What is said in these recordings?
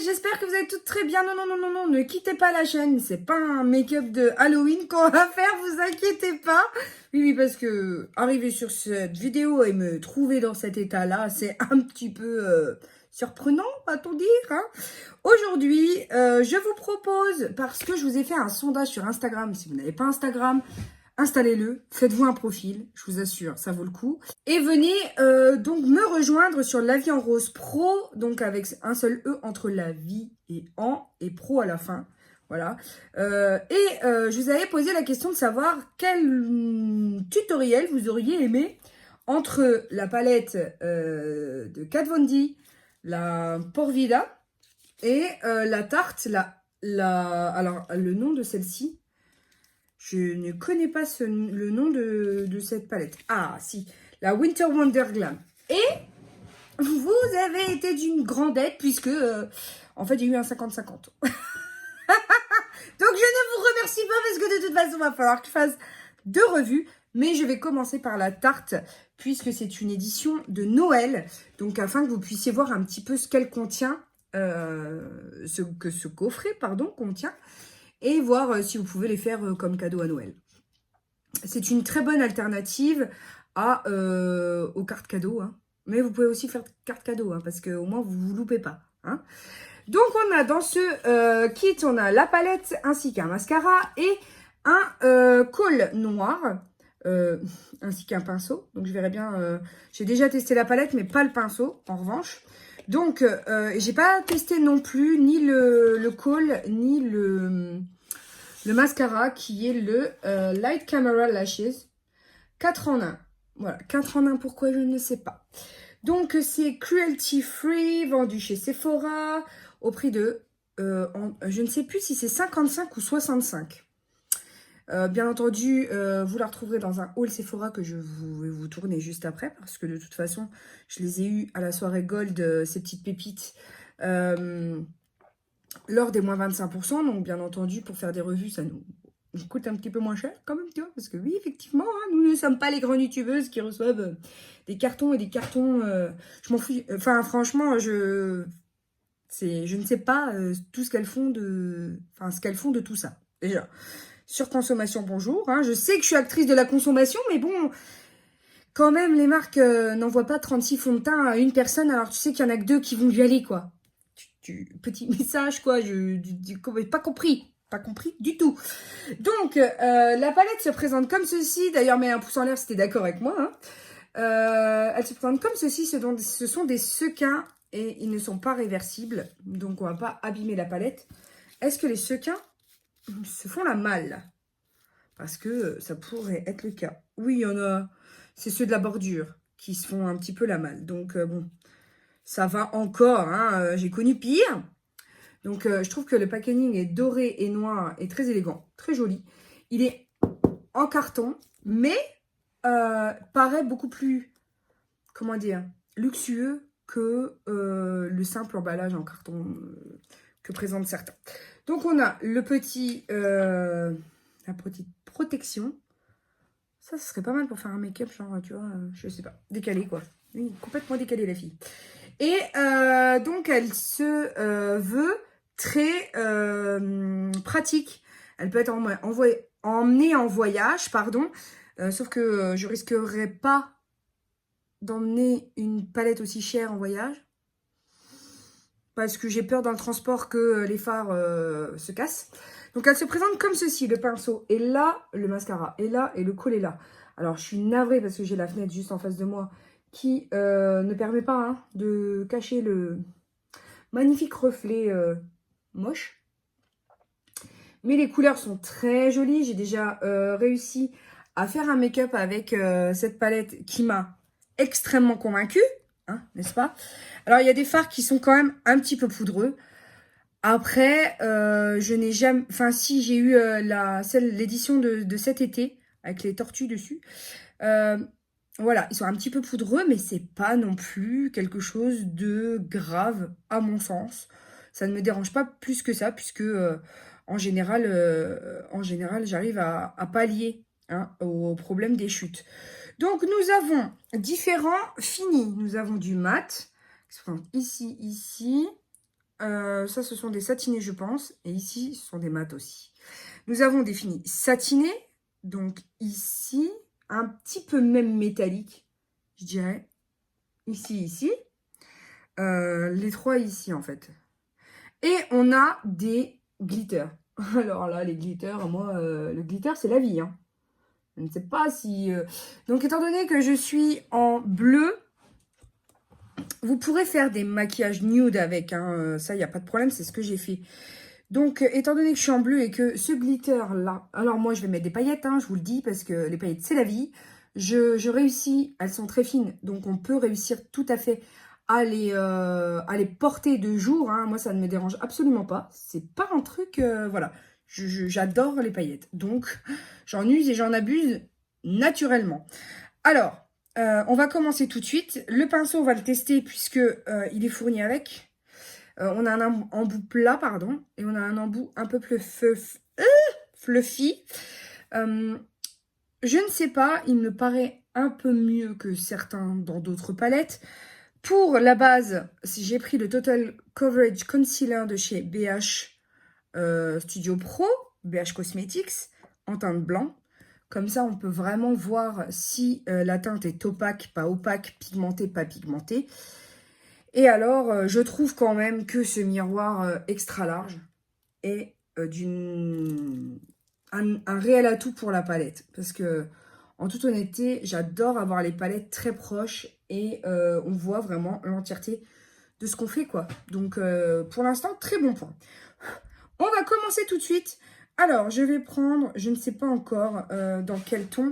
j'espère que vous allez toutes très bien. Non, non, non, non, non, ne quittez pas la chaîne. C'est pas un make-up de Halloween qu'on va faire, vous inquiétez pas. Oui, oui, parce que arriver sur cette vidéo et me trouver dans cet état-là, c'est un petit peu surprenant, va-t-on dire, hein. Aujourd'hui, je vous propose, parce que je vous ai fait un sondage sur Instagram, si vous n'avez pas Instagram, installez-le, faites-vous un profil, je vous assure, ça vaut le coup. Et venez donc me rejoindre sur La Vie en Rose Pro, donc avec un seul E entre la vie et en, et pro à la fin. Voilà. Je vous avais posé la question de savoir quel tutoriel vous auriez aimé entre la palette de Kat Von D, la Porvida, et la Tarte, alors le nom de celle-ci, je ne connais pas le nom de cette palette. Ah, si, la Winter Wonder Glam. Et vous avez été d'une grande aide puisque, en fait, j'ai eu un 50-50. Donc, je ne vous remercie pas parce que de toute façon, il va falloir que je fasse deux revues. Mais je vais commencer par la Tarte puisque c'est une édition de Noël. Donc, afin que vous puissiez voir un petit peu ce qu'elle contient, ce que ce coffret, pardon, contient. Et voir si vous pouvez les faire comme cadeau à Noël. C'est une très bonne alternative aux cartes cadeaux. Hein. Mais vous pouvez aussi faire cartes cadeaux, hein, parce qu'au moins, vous ne vous loupez pas. Hein. Donc, on a dans ce kit, on a la palette ainsi qu'un mascara et un col noir, ainsi qu'un pinceau. Donc, je verrai bien. J'ai déjà testé la palette, mais pas le pinceau, en revanche. Donc, j'ai pas testé non plus ni le col, ni le mascara qui est le Light Camera Lashes 4 en 1. Voilà, 4 en 1, pourquoi je ne sais pas. Donc, c'est cruelty free, vendu chez Sephora, au prix de, je ne sais plus si c'est 55 ou 65. Bien entendu, vous la retrouverez dans un haul Sephora que je vais vous tourner juste après, parce que de toute façon, je les ai eues à la soirée Gold, ces petites pépites, lors des moins 25%. Donc, bien entendu, pour faire des revues, ça nous coûte un petit peu moins cher quand même, tu vois. Parce que oui, effectivement, hein, nous ne sommes pas les grandes youtubeuses qui reçoivent des cartons et des cartons. Je m'en fous. Enfin, franchement, je ne sais pas tout ce qu'elles font de... Enfin, ce qu'elles font de tout ça. Déjà, surconsommation, bonjour. Hein. Je sais que je suis actrice de la consommation, mais bon... Quand même, les marques n'envoient pas 36 fonds de teint à une personne, alors tu sais qu'il y en a que 2 qui vont y aller, quoi. Petit message, quoi, pas compris. Pas compris du tout. Donc, la palette se présente comme ceci. D'ailleurs, mets un pouce en l'air si t'es d'accord avec moi. Hein. Elle se présente comme ceci. Ce sont des sequins et ils ne sont pas réversibles. Donc, on va pas abîmer la palette. Est-ce que les sequins se font la malle? Parce que ça pourrait être le cas. Oui, il y en a. C'est ceux de la bordure qui se font un petit peu la malle. Donc, bon, ça va encore. Hein. J'ai connu pire. Donc, je trouve que le packaging est doré et noir et très élégant, très joli. Il est en carton, mais paraît beaucoup plus, comment dire, luxueux que le simple emballage en carton que présentent certains. Donc, on a la petite protection. Ça, ce serait pas mal pour faire un make-up, genre, tu vois, je sais pas, décalé, quoi. Oui, complètement décalé, la fille. Et donc, elle se veut très pratique. Elle peut être emmenée en voyage, pardon. Sauf que je risquerais pas d'emmener une palette aussi chère en voyage. Parce que j'ai peur dans le transport que les fards se cassent. Donc, elle se présente comme ceci. Le pinceau est là, le mascara est là et le col est là. Alors, je suis navrée parce que j'ai la fenêtre juste en face de moi qui ne permet pas hein, de cacher le magnifique reflet moche. Mais les couleurs sont très jolies. J'ai déjà réussi à faire un make-up avec cette palette qui m'a extrêmement convaincue, hein, n'est-ce pas? Alors, il y a des fards qui sont quand même un petit peu poudreux. Après, je n'ai jamais... Enfin, si, j'ai eu l'édition de cet été, avec les tortues dessus. Voilà, ils sont un petit peu poudreux, mais c'est pas non plus quelque chose de grave, à mon sens. Ça ne me dérange pas plus que ça, puisque en général, j'arrive à pallier hein, au problème des chutes. Donc, nous avons différents finis. Nous avons du mat, ici, Ça, ce sont des satinés, je pense. Et ici, ce sont des mat aussi. Nous avons défini satiné. Donc ici, un petit peu même métallique, je dirais. Ici. Les trois ici, en fait. Et on a des glitters. Alors là, les glitters, moi, le glitter, c'est la vie. Hein. Je ne sais pas si... Donc, étant donné que je suis en bleu, vous pourrez faire des maquillages nude avec. Hein. Ça, il n'y a pas de problème, c'est ce que j'ai fait. Donc, étant donné que je suis en bleu et que ce glitter-là... Alors, moi, je vais mettre des paillettes, hein, je vous le dis, parce que les paillettes, c'est la vie. Je réussis, elles sont très fines, donc on peut réussir tout à fait à les porter de jour. Hein. Moi, ça ne me dérange absolument pas. C'est pas un truc... voilà, j'adore les paillettes. Donc, j'en use et j'en abuse naturellement. Alors, on va commencer tout de suite. Le pinceau, on va le tester puisque il est fourni avec. On a un embout plat, pardon, et on a un embout un peu plus fluffy. Je ne sais pas, il me paraît un peu mieux que certains dans d'autres palettes. Pour la base, j'ai pris le Total Coverage Concealer de chez BH Studio Pro, BH Cosmetics, en teinte blanc. Comme ça, on peut vraiment voir si la teinte est opaque, pas opaque, pigmentée, pas pigmentée. Et alors, je trouve quand même que ce miroir extra large est un réel atout pour la palette. Parce que, en toute honnêteté, j'adore avoir les palettes très proches et on voit vraiment l'entièreté de ce qu'on fait, quoi. Donc, pour l'instant, très bon point. On va commencer tout de suite. Alors, je vais prendre, je ne sais pas encore dans quel ton.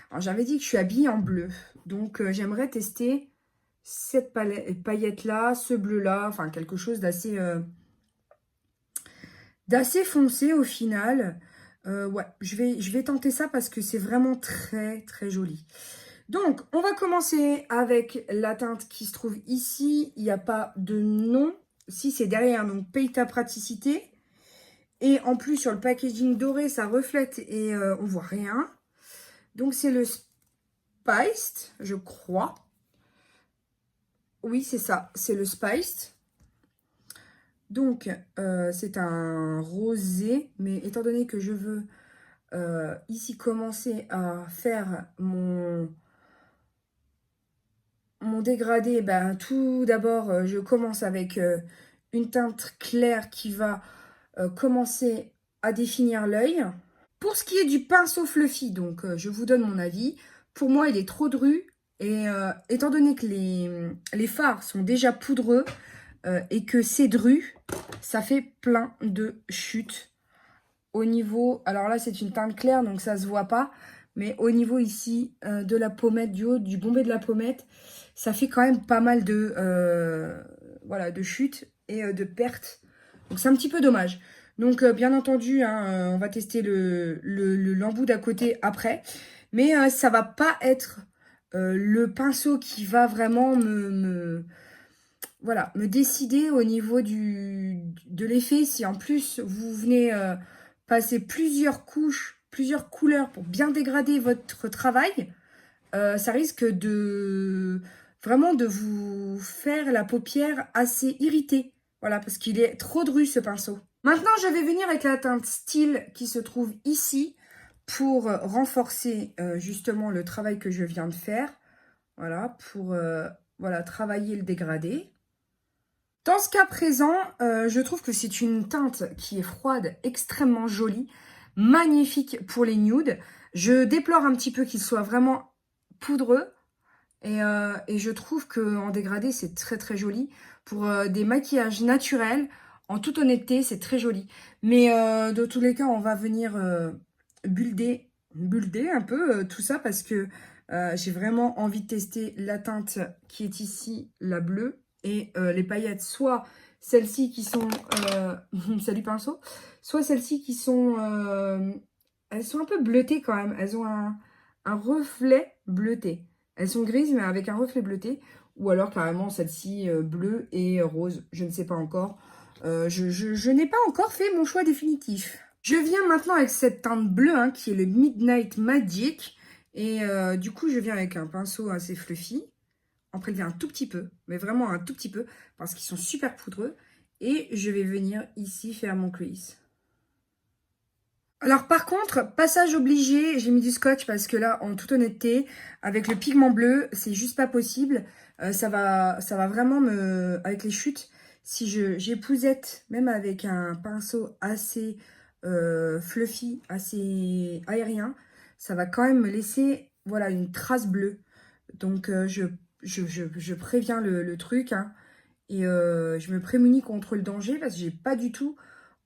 Alors, j'avais dit que je suis habillée en bleu. Donc, j'aimerais tester cette paillette-là, ce bleu-là. Enfin, quelque chose d'assez foncé au final. Ouais, je vais tenter ça parce que c'est vraiment très, très joli. Donc, on va commencer avec la teinte qui se trouve ici. Il n'y a pas de nom. Si, c'est derrière, donc paye ta praticité. Et en plus, sur le packaging doré, ça reflète et on voit rien. Donc, c'est le Spiced, je crois. Oui, c'est ça, c'est le Spiced. Donc, c'est un rosé, mais étant donné que je veux ici commencer à faire mon dégradé, ben, tout d'abord, je commence avec une teinte claire qui va commencer à définir l'œil. Pour ce qui est du pinceau fluffy, donc je vous donne mon avis. Pour moi, il est trop dru. Et étant donné que les fards sont déjà poudreux et que c'est dru, ça fait plein de chutes. Au niveau, alors là, c'est une teinte claire, donc ça se voit pas. Mais au niveau ici de la pommette, du haut, du bombé de la pommette, ça fait quand même pas mal voilà, de chutes et de pertes. Donc c'est un petit peu dommage. Donc bien entendu, hein, on va tester l'embout d'à côté après. Mais ça va pas être le pinceau qui va vraiment voilà, me décider au niveau de l'effet. Si en plus vous venez passer plusieurs couches, plusieurs couleurs pour bien dégrader votre travail, ça risque vraiment de vous faire la paupière assez irritée. Voilà, parce qu'il est trop dru ce pinceau. Maintenant, je vais venir avec la teinte Style qui se trouve ici pour renforcer justement le travail que je viens de faire. Voilà, pour voilà, travailler le dégradé. Dans ce cas présent, je trouve que c'est une teinte qui est froide, extrêmement jolie, magnifique pour les nudes. Je déplore un petit peu qu'il soit vraiment poudreux. Et je trouve qu'en dégradé, c'est très très joli. Pour des maquillages naturels, en toute honnêteté, c'est très joli. Mais dans tous les cas, on va venir builder un peu tout ça parce que j'ai vraiment envie de tester la teinte qui est ici, la bleue, et les paillettes, soit celles-ci qui sont... salut pinceau. Soit celles-ci qui sont... elles sont un peu bleutées quand même. Elles ont un reflet bleuté. Elles sont grises, mais avec un reflet bleuté. Ou alors, carrément, celle-ci bleue et rose. Je ne sais pas encore. Je n'ai pas encore fait mon choix définitif. Je viens maintenant avec cette teinte bleue, hein, qui est le Midnight Magic. Et du coup, je viens avec un pinceau assez fluffy. En prélever un tout petit peu, mais vraiment un tout petit peu, parce qu'ils sont super poudreux. Et je vais venir ici faire mon crease. Alors par contre, passage obligé, j'ai mis du scotch parce que là, en toute honnêteté, avec le pigment bleu, c'est juste pas possible. Ça va vraiment me... Avec les chutes, si j'épousette, même avec un pinceau assez fluffy, assez aérien, ça va quand même me laisser, voilà, une trace bleue. Donc je préviens le truc, hein, et je me prémunis contre le danger parce que j'ai pas du tout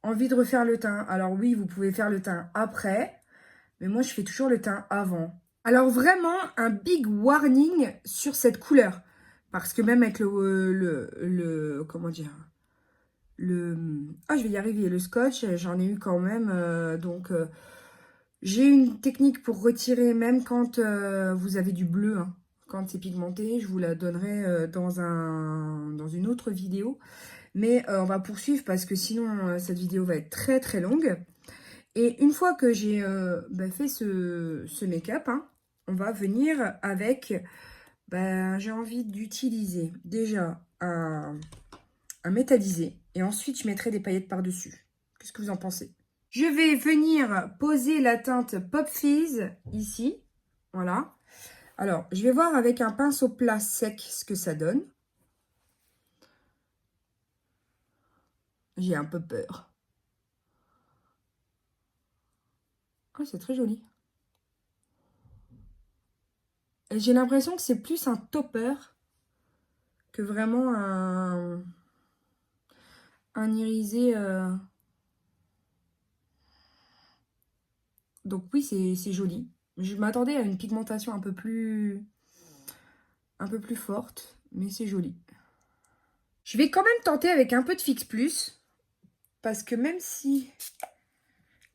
envie de refaire le teint. Alors oui, vous pouvez faire le teint après, mais moi je fais toujours le teint avant. Alors vraiment un big warning sur cette couleur, parce que même avec comment dire, je vais y arriver, le scotch, j'en ai eu quand même, j'ai une technique pour retirer même quand vous avez du bleu, hein. Quand c'est pigmenté, je vous la donnerai dans une autre vidéo. Mais on va poursuivre parce que sinon, cette vidéo va être très très longue. Et une fois que j'ai fait ce make-up, hein, on va venir avec, j'ai envie d'utiliser déjà un métallisé. Et ensuite, je mettrai des paillettes par-dessus. Qu'est-ce que vous en pensez? Je vais venir poser la teinte Pop Fizz ici. Voilà. Alors, je vais voir avec un pinceau plat sec ce que ça donne. J'ai un peu peur. Ah, c'est très joli. J'ai l'impression que c'est plus un topper que vraiment un irisé. Donc oui, c'est joli. Je m'attendais à une pigmentation un peu plus forte, mais c'est joli. Je vais quand même tenter avec un peu de Fix Plus, parce que même si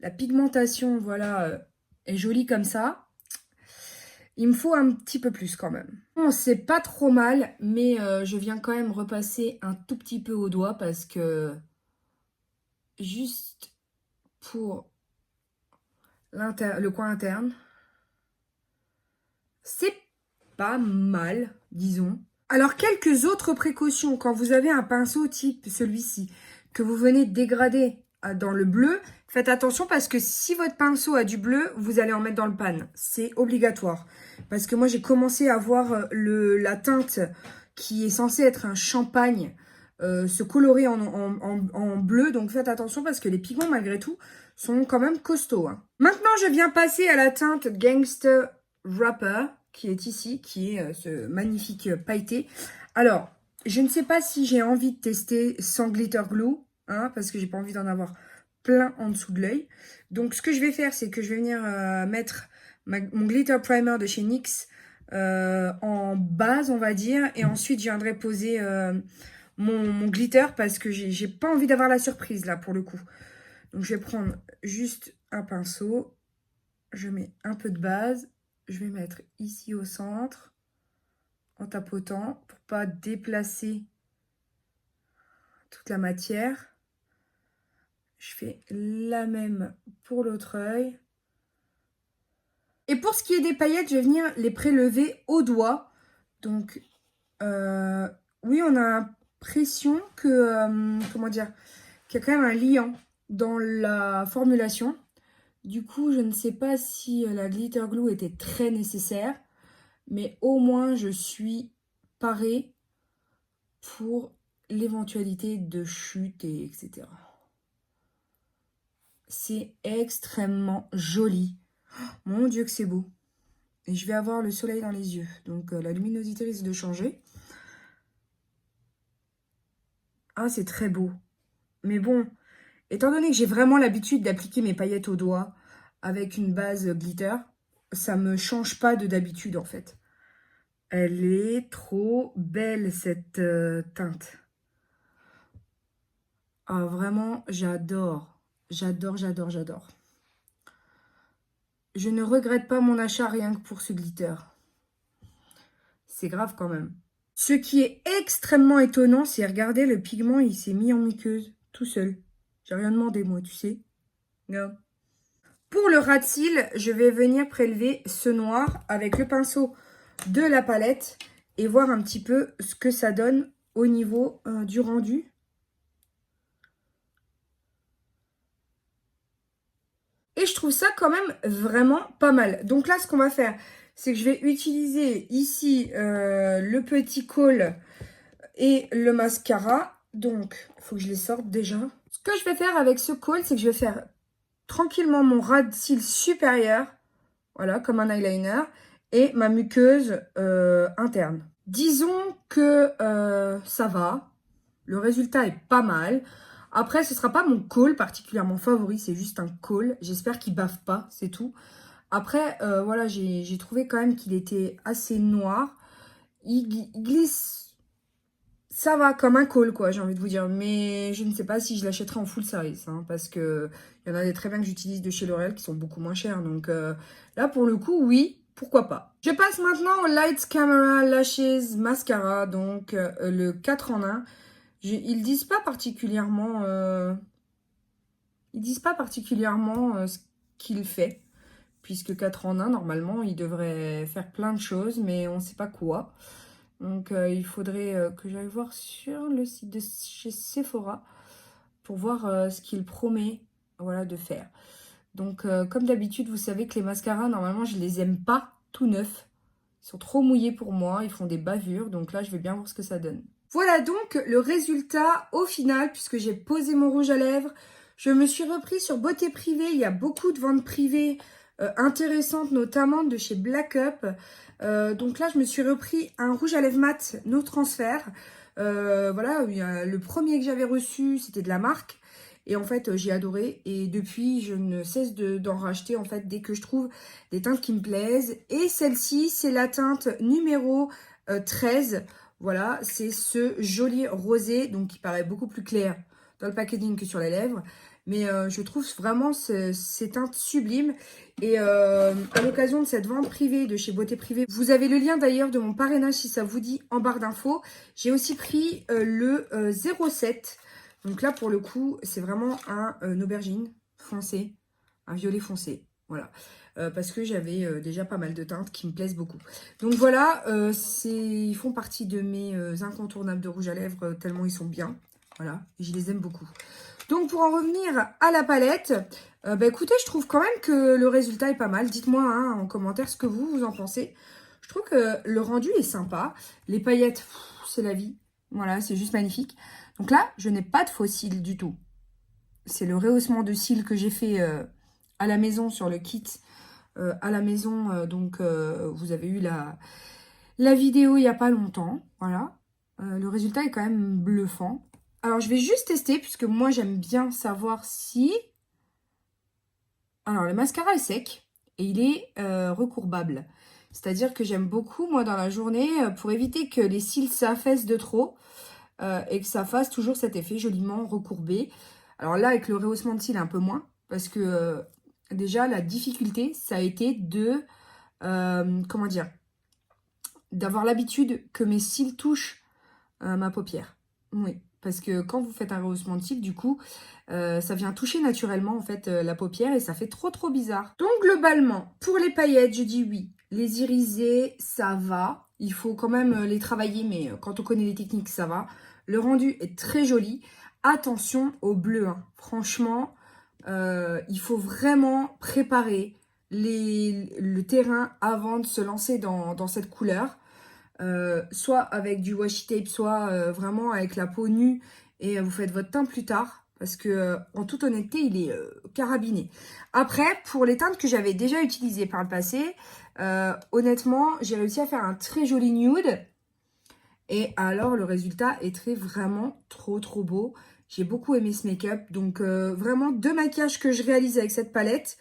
la pigmentation, voilà, est jolie comme ça, il me faut un petit peu plus quand même. Bon, c'est pas trop mal, mais je viens quand même repasser un tout petit peu au doigt parce que juste pour le coin interne, c'est pas mal, disons. Alors, quelques autres précautions quand vous avez un pinceau type celui-ci que vous venez de dégrader dans le bleu, faites attention parce que si votre pinceau a du bleu, vous allez en mettre dans le pan. C'est obligatoire. Parce que moi, j'ai commencé à voir la teinte qui est censée être un champagne se colorer en bleu. Donc, faites attention parce que les pigments, malgré tout, sont quand même costauds, hein. Maintenant, je viens passer à la teinte Gangster Rapper qui est ici, qui est ce magnifique pailleté. Alors, je ne sais pas si j'ai envie de tester sans glitter glue, hein, parce que j'ai pas envie d'en avoir plein en dessous de l'œil. Donc, ce que je vais faire, c'est que je vais venir mettre mon glitter primer de chez NYX en base, on va dire. Et ensuite, je viendrai poser mon glitter parce que j'ai pas envie d'avoir la surprise, là, pour le coup. Donc, je vais prendre juste un pinceau. Je mets un peu de base. Je vais mettre ici au centre en tapotant pour pas déplacer toute la matière. Je fais la même pour l'autre œil. Et pour ce qui est des paillettes, je vais venir les prélever au doigt. Donc, oui, on a l'impression que, comment dire, qu'il y a quand même un liant dans la formulation. Du coup, je ne sais pas si la glitter glue était très nécessaire. Mais au moins, je suis parée pour l'éventualité de chute, etc. C'est extrêmement joli. Oh, mon Dieu que c'est beau. Et je vais avoir le soleil dans les yeux. Donc, la luminosité risque de changer. Ah, c'est très beau. Mais bon, étant donné que j'ai vraiment l'habitude d'appliquer mes paillettes au doigt avec une base glitter, ça me change pas de d'habitude, en fait. Elle est trop belle, cette teinte. Ah, vraiment, j'adore. J'adore, j'adore, j'adore. Je ne regrette pas mon achat rien que pour ce glitter. C'est grave quand même. Ce qui est extrêmement étonnant, c'est regardez, le pigment, il s'est mis en muqueuse, tout seul. J'ai rien demandé, moi, tu sais. Non. Pour le ras de cils, je vais venir prélever ce noir avec le pinceau de la palette et voir un petit peu ce que ça donne au niveau du rendu. Et je trouve ça quand même vraiment pas mal. Donc là, ce qu'on va faire, c'est que je vais utiliser ici le petit col et le mascara. Donc, il faut que je les sorte déjà. Ce que je vais faire avec ce col, c'est que je vais faire tranquillement mon ras de cils supérieur. Voilà, comme un eyeliner. Et ma muqueuse interne. Disons que ça va. Le résultat est pas mal. Après, ce sera pas mon col particulièrement favori. C'est juste un col. J'espère qu'il bave pas, c'est tout. Après, voilà, j'ai trouvé quand même qu'il était assez noir. Il glisse, ça va, comme un col, quoi, j'ai envie de vous dire. Mais je ne sais pas si je l'achèterai en full size, hein, parce que il y en a des très bien que j'utilise de chez L'Oréal qui sont beaucoup moins chers. Donc là, pour le coup, oui, pourquoi pas. Je passe maintenant au Lights Camera Lashes Mascara, donc le 4 en 1. Ils disent pas particulièrement, ce qu'il fait. Puisque 4 en 1, normalement, il devrait faire plein de choses, mais on ne sait pas quoi. Donc, il faudrait que j'aille voir sur le site de chez Sephora pour voir ce qu'il promet, voilà, de faire. Donc, comme d'habitude, vous savez que les mascaras, normalement, je les aime pas tout neufs. Ils sont trop mouillés pour moi, ils font des bavures. Donc là, je vais bien voir ce que ça donne. Voilà donc le résultat au final, puisque j'ai posé mon rouge à lèvres. Je me suis repris sur Beauté Privée. Il y a beaucoup de ventes privées intéressantes, notamment de chez Black Up. Donc là, je me suis repris un rouge à lèvres mat No Transfert. Voilà, le premier que j'avais reçu, c'était de la marque. Et en fait, j'ai adoré. Et depuis, je ne cesse d'en racheter, en fait, dès que je trouve des teintes qui me plaisent. Et celle-ci, c'est la teinte numéro 13. Voilà, c'est ce joli rosé, donc qui paraît beaucoup plus clair dans le packaging que sur les lèvres. Mais je trouve vraiment ces teintes sublimes. Et à l'occasion de cette vente privée de chez Beauté Privée, vous avez le lien d'ailleurs de mon parrainage si ça vous dit en barre d'infos. J'ai aussi pris le 07. Donc là, pour le coup, c'est vraiment un aubergine foncé, un violet foncé. Voilà. Parce que j'avais déjà pas mal de teintes qui me plaisent beaucoup. Donc voilà, ils font partie de mes incontournables de rouge à lèvres, tellement ils sont bien. Voilà, et je les aime beaucoup. Donc pour en revenir à la palette, bah écoutez, je trouve quand même que le résultat est pas mal. Dites-moi hein, en commentaire ce que vous en pensez. Je trouve que le rendu est sympa. Les paillettes, c'est la vie. Voilà, c'est juste magnifique. Donc là, je n'ai pas de faux cils du tout. C'est le rehaussement de cils que j'ai fait à la maison sur le kit. À la maison, donc vous avez eu la vidéo il n'y a pas longtemps. Voilà. Le résultat est quand même bluffant. Alors, je vais juste tester, puisque moi, j'aime bien savoir si... Alors, le mascara est sec et il est recourbable. C'est-à-dire que j'aime beaucoup, moi, dans la journée, pour éviter que les cils s'affaissent de trop et que ça fasse toujours cet effet joliment recourbé. Alors là, avec le rehaussement de cils, un peu moins, parce que déjà, la difficulté, ça a été de... comment dire, d'avoir l'habitude que mes cils touchent ma paupière. Oui, parce que quand vous faites un rehaussement de cils, du coup, ça vient toucher naturellement en fait la paupière et ça fait trop bizarre. Donc globalement, pour les paillettes, je dis oui. Les irisés, ça va. Il faut quand même les travailler, mais quand on connaît les techniques, ça va. Le rendu est très joli. Attention au bleu, hein. Franchement, il faut vraiment préparer le terrain avant de se lancer dans cette couleur. Soit avec du washi tape, soit vraiment avec la peau nue et vous faites votre teint plus tard parce que en toute honnêteté il est carabiné. Après pour les teintes que j'avais déjà utilisées par le passé, honnêtement j'ai réussi à faire un très joli nude et alors le résultat est vraiment trop beau. J'ai beaucoup aimé ce make-up, donc vraiment deux maquillages que je réalise avec cette palette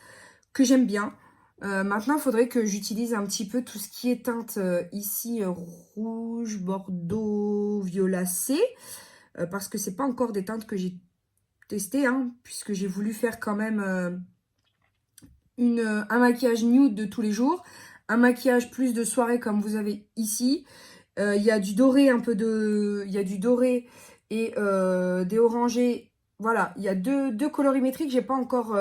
que j'aime bien. Maintenant, il faudrait que j'utilise un petit peu tout ce qui est teinte ici, rouge, bordeaux, violacé. Parce que c'est pas encore des teintes que j'ai testées, hein, puisque j'ai voulu faire quand même un maquillage nude de tous les jours. Un maquillage plus de soirée comme vous avez ici. Il y a du doré, il y a du doré et des orangés. Voilà, il y a deux colorimétries que j'ai pas encore...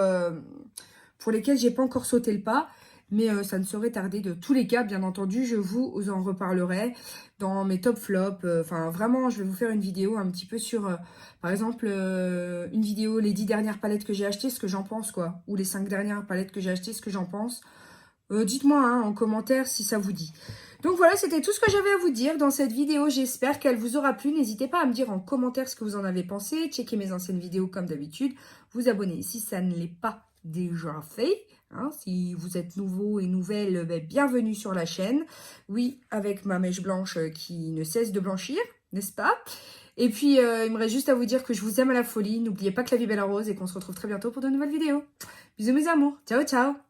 pour lesquels j'ai pas encore sauté le pas. Mais ça ne saurait tarder de tous les cas, bien entendu, je vous en reparlerai dans mes top flops. Enfin, vraiment, je vais vous faire une vidéo un petit peu sur, par exemple, une vidéo, les 10 dernières palettes que j'ai achetées, ce que j'en pense, quoi. Ou les 5 dernières palettes que j'ai achetées, ce que j'en pense. Dites-moi hein, en commentaire si ça vous dit. Donc voilà, c'était tout ce que j'avais à vous dire dans cette vidéo. J'espère qu'elle vous aura plu. N'hésitez pas à me dire en commentaire ce que vous en avez pensé. Checkez mes anciennes vidéos comme d'habitude. Vous abonnez si ça ne l'est pas déjà fait. Hein, si vous êtes nouveau et nouvelle, ben, bienvenue sur la chaîne. Oui, avec ma mèche blanche qui ne cesse de blanchir, n'est-ce pas? Et puis, il me reste juste à vous dire que je vous aime à la folie. N'oubliez pas que la vie est belle en rose et qu'on se retrouve très bientôt pour de nouvelles vidéos. Bisous mes amours. Ciao, ciao.